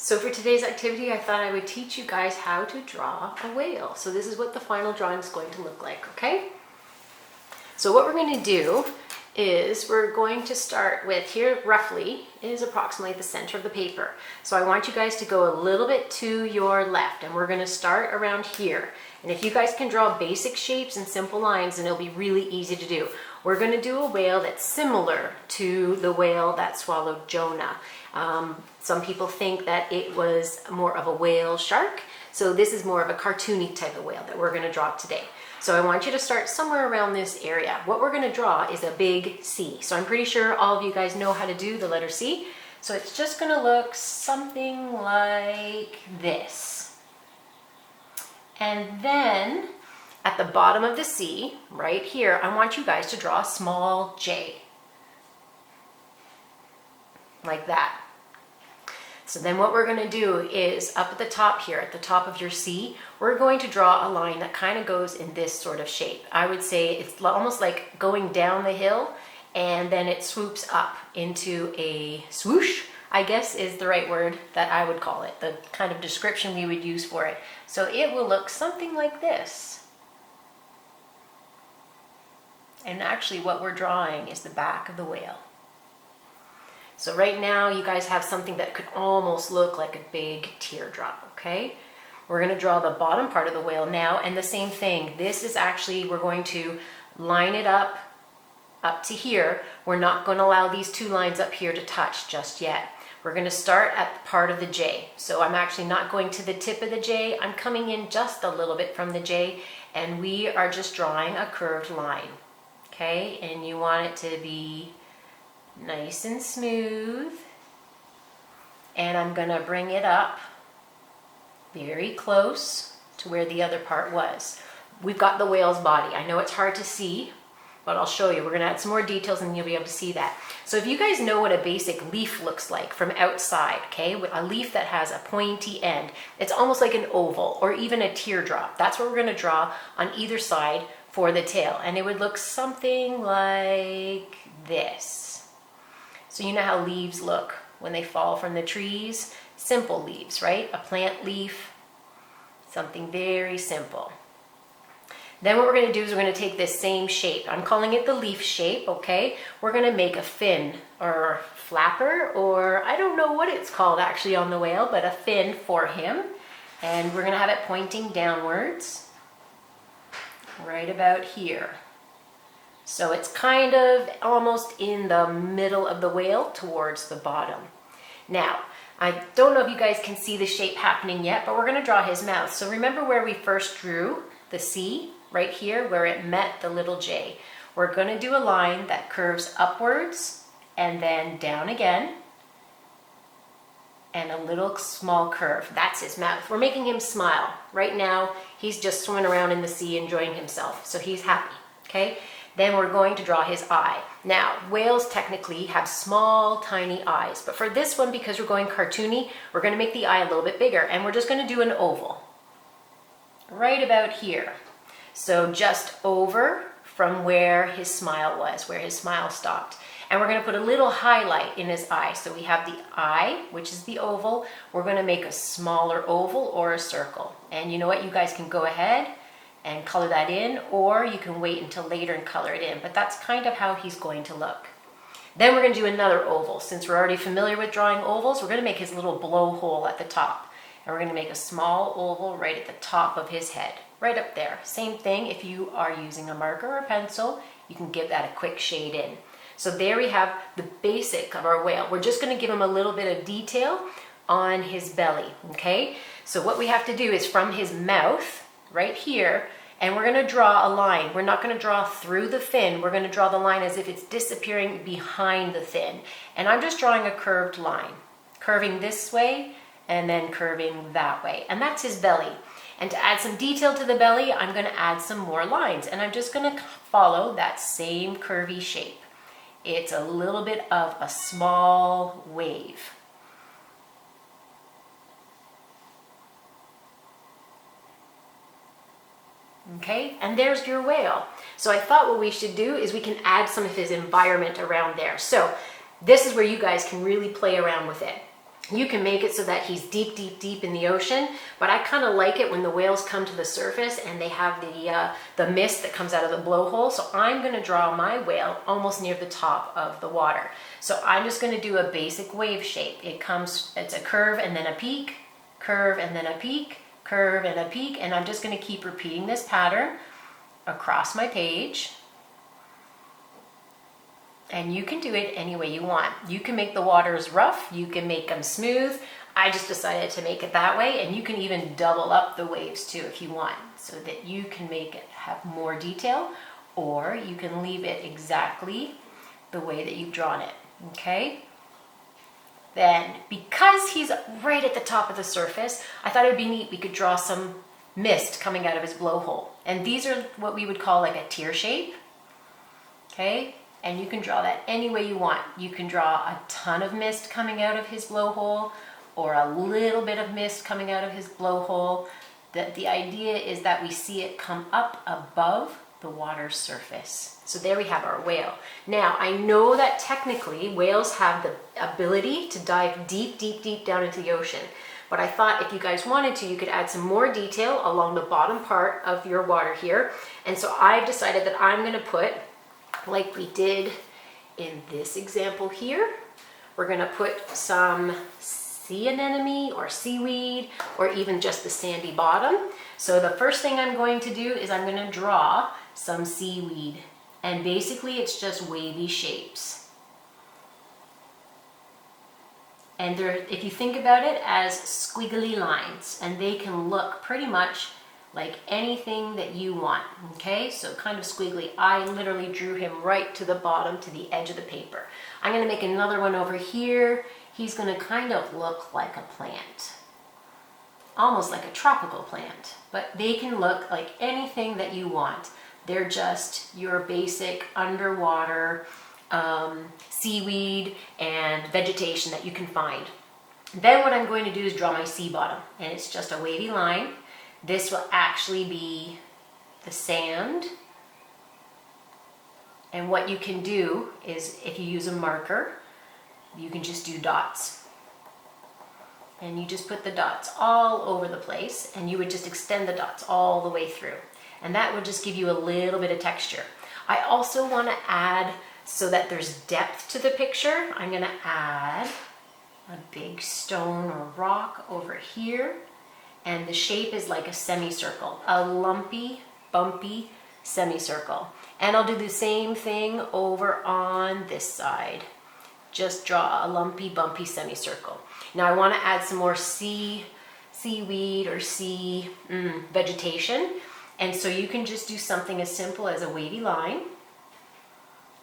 So for today's activity, I thought I would teach you guys how to draw a whale. So this is what the final drawing is going to look like, okay? So what we're going to do is we're going to start with, here roughly is approximately the center of the paper. So I want you guys to go a little bit to your left, and we're going to start around here. And if you guys can draw basic shapes and simple lines, then it'll be really easy to do. We're going to do a whale that's similar to the whale that swallowed Jonah. Some people think that it was more of a whale shark. So this is more of a cartoony type of whale that we're going to draw today. So I want you to start somewhere around this area. What we're going to draw is a big C. So I'm pretty sure all of you guys know how to do the letter C. So it's just going to look something like this. And then at the bottom of the C, right here, I want you guys to draw a small J. Like that. So then what we're going to do is up at the top here, at the top of your C, we're going to draw a line that kind of goes in this sort of shape. I would say it's almost like going down the hill and then it swoops up into a swoosh, I guess is the right word that I would call it, the kind of description we would use for it. So it will look something like this. And actually what we're drawing is the back of the whale. So right now you guys have something that could almost look like a big teardrop, okay? We're going to draw the bottom part of the whale now, and the same thing. This is actually, we're going to line it up to here. We're not going to allow these two lines up here to touch just yet. We're going to start at part of the J. So I'm actually not going to the tip of the J. I'm coming in just a little bit from the J, and we are just drawing a curved line, okay? And you want it to be nice and smooth, and I'm going to bring it up very close to where the other part was. We've got the whale's body. I know it's hard to see, but I'll show you. We're going to add some more details and you'll be able to see that. So if you guys know what a basic leaf looks like from outside, okay, a leaf that has a pointy end, it's almost like an oval or even a teardrop. That's what we're going to draw on either side for the tail, and it would look something like this. So you know how leaves look when they fall from the trees? Simple leaves, right? A plant leaf, something very simple. Then what we're going to do is we're going to take this same shape. I'm calling it the leaf shape, okay? We're going to make a fin or flapper, or I don't know what it's called actually on the whale, but a fin for him. And we're going to have it pointing downwards, right about here. So it's kind of almost in the middle of the whale towards the bottom. Now, I don't know if you guys can see the shape happening yet, but we're going to draw his mouth. So remember where we first drew the C, right here, where it met the little J. We're going to do a line that curves upwards and then down again, and a little small curve. That's his mouth. We're making him smile. Right now, he's just swimming around in the sea enjoying himself, so he's happy, okay? Then we're going to draw his eye. Now, whales technically have small, tiny eyes, but for this one, because we're going cartoony, we're going to make the eye a little bit bigger, and we're just going to do an oval right about here. So just over from where his smile was, where his smile stopped. And we're going to put a little highlight in his eye. So we have the eye, which is the oval. We're going to make a smaller oval or a circle. And you know what? You guys can go ahead and color that in, or you can wait until later and color it in. But that's kind of how he's going to look. Then we're going to do another oval. Since we're already familiar with drawing ovals, we're going to make his little blowhole at the top. And we're going to make a small oval right at the top of his head, right up there. Same thing, if you are using a marker or a pencil, you can give that a quick shade in. So there we have the basic of our whale. We're just going to give him a little bit of detail on his belly, okay? So what we have to do is from his mouth, right here, and we're going to draw a line. We're not going to draw through the fin. We're going to draw the line as if it's disappearing behind the fin. And I'm just drawing a curved line, curving this way and then curving that way. And that's his belly. And to add some detail to the belly, I'm going to add some more lines. And I'm just going to follow that same curvy shape. It's a little bit of a small wave. Okay, and there's your whale. So I thought what we should do is we can add some of his environment around there. So this is where you guys can really play around with it. You can make it so that he's deep, deep, deep in the ocean, but I kind of like it when the whales come to the surface and they have the mist that comes out of the blowhole. So I'm going to draw my whale almost near the top of the water. So I'm just going to do a basic wave shape. It's a curve and then a peak, curve and then a peak, curve and a peak, and I'm just going to keep repeating this pattern across my page. And you can do it any way you want. You can make the waters rough, you can make them smooth. I just decided to make it that way, and you can even double up the waves too if you want, so that you can make it have more detail, or you can leave it exactly the way that you've drawn it, okay? Then, because he's right at the top of the surface, I thought it would be neat we could draw some mist coming out of his blowhole. And these are what we would call like a tear shape, okay? And you can draw that any way you want. You can draw a ton of mist coming out of his blowhole or a little bit of mist coming out of his blowhole. The idea is that we see it come up above the water's surface. So there we have our whale. Now, I know that technically whales have the ability to dive deep, deep, deep down into the ocean. But I thought if you guys wanted to, you could add some more detail along the bottom part of your water here. And so I've decided that I'm going to put, like we did in this example here, we're going to put some sea anemone or seaweed or even just the sandy bottom. So the first thing I'm going to do is I'm going to draw some seaweed, and basically it's just wavy shapes. And if you think about it as squiggly lines, and they can look pretty much like anything that you want, okay? So kind of squiggly. I literally drew him right to the bottom, to the edge of the paper. I'm gonna make another one over here. He's gonna kind of look like a plant, almost like a tropical plant, but they can look like anything that you want. They're just your basic underwater seaweed and vegetation that you can find. Then what I'm going to do is draw my sea bottom, and it's just a wavy line. This will actually be the sand. And what you can do is, if you use a marker, you can just do dots. And you just put the dots all over the place, and you would just extend the dots all the way through. And that would just give you a little bit of texture. I also want to add, so that there's depth to the picture, I'm going to add a big stone or rock over here. And the shape is like a semicircle, a lumpy, bumpy semicircle. And I'll do the same thing over on this side. Just draw a lumpy, bumpy semicircle. Now I want to add some more seaweed or sea vegetation. And so you can just do something as simple as a wavy line.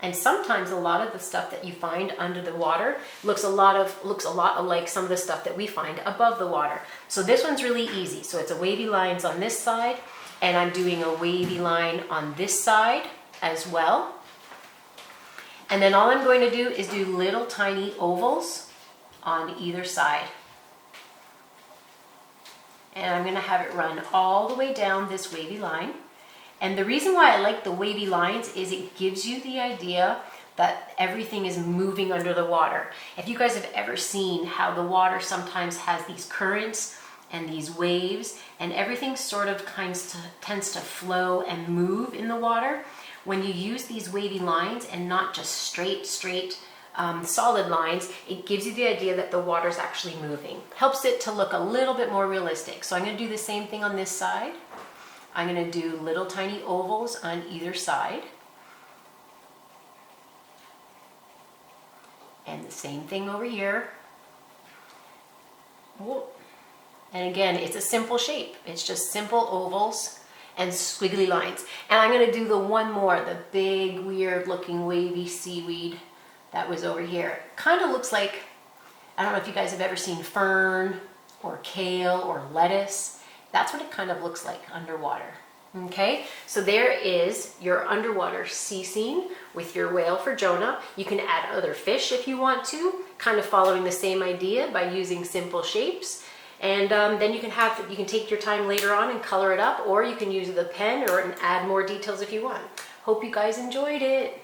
And sometimes a lot of the stuff that you find under the water looks a lot like some of the stuff that we find above the water. So this one's really easy. So it's a wavy lines on this side, and I'm doing a wavy line on this side as well. And then all I'm going to do is do little tiny ovals on either side. And I'm going to have it run all the way down this wavy line. And the reason why I like the wavy lines is it gives you the idea that everything is moving under the water. If you guys have ever seen how the water sometimes has these currents and these waves, and everything sort of tends to flow and move in the water, when you use these wavy lines and not just straight solid lines, it gives you the idea that the water's actually moving. Helps it to look a little bit more realistic. So I'm going to do the same thing on this side. I'm going to do little tiny ovals on either side. And the same thing over here. And again, it's a simple shape. It's just simple ovals and squiggly lines. And I'm going to do the one more, the big, weird looking wavy seaweed that was over here. Kind of looks like, I don't know if you guys have ever seen fern or kale or lettuce. That's what it kind of looks like underwater. Okay, so there is your underwater sea scene with your whale for Jonah. You can add other fish if you want to, kind of following the same idea by using simple shapes. And then you can take your time later on and color it up, or you can use the pen and add more details if you want. Hope you guys enjoyed it.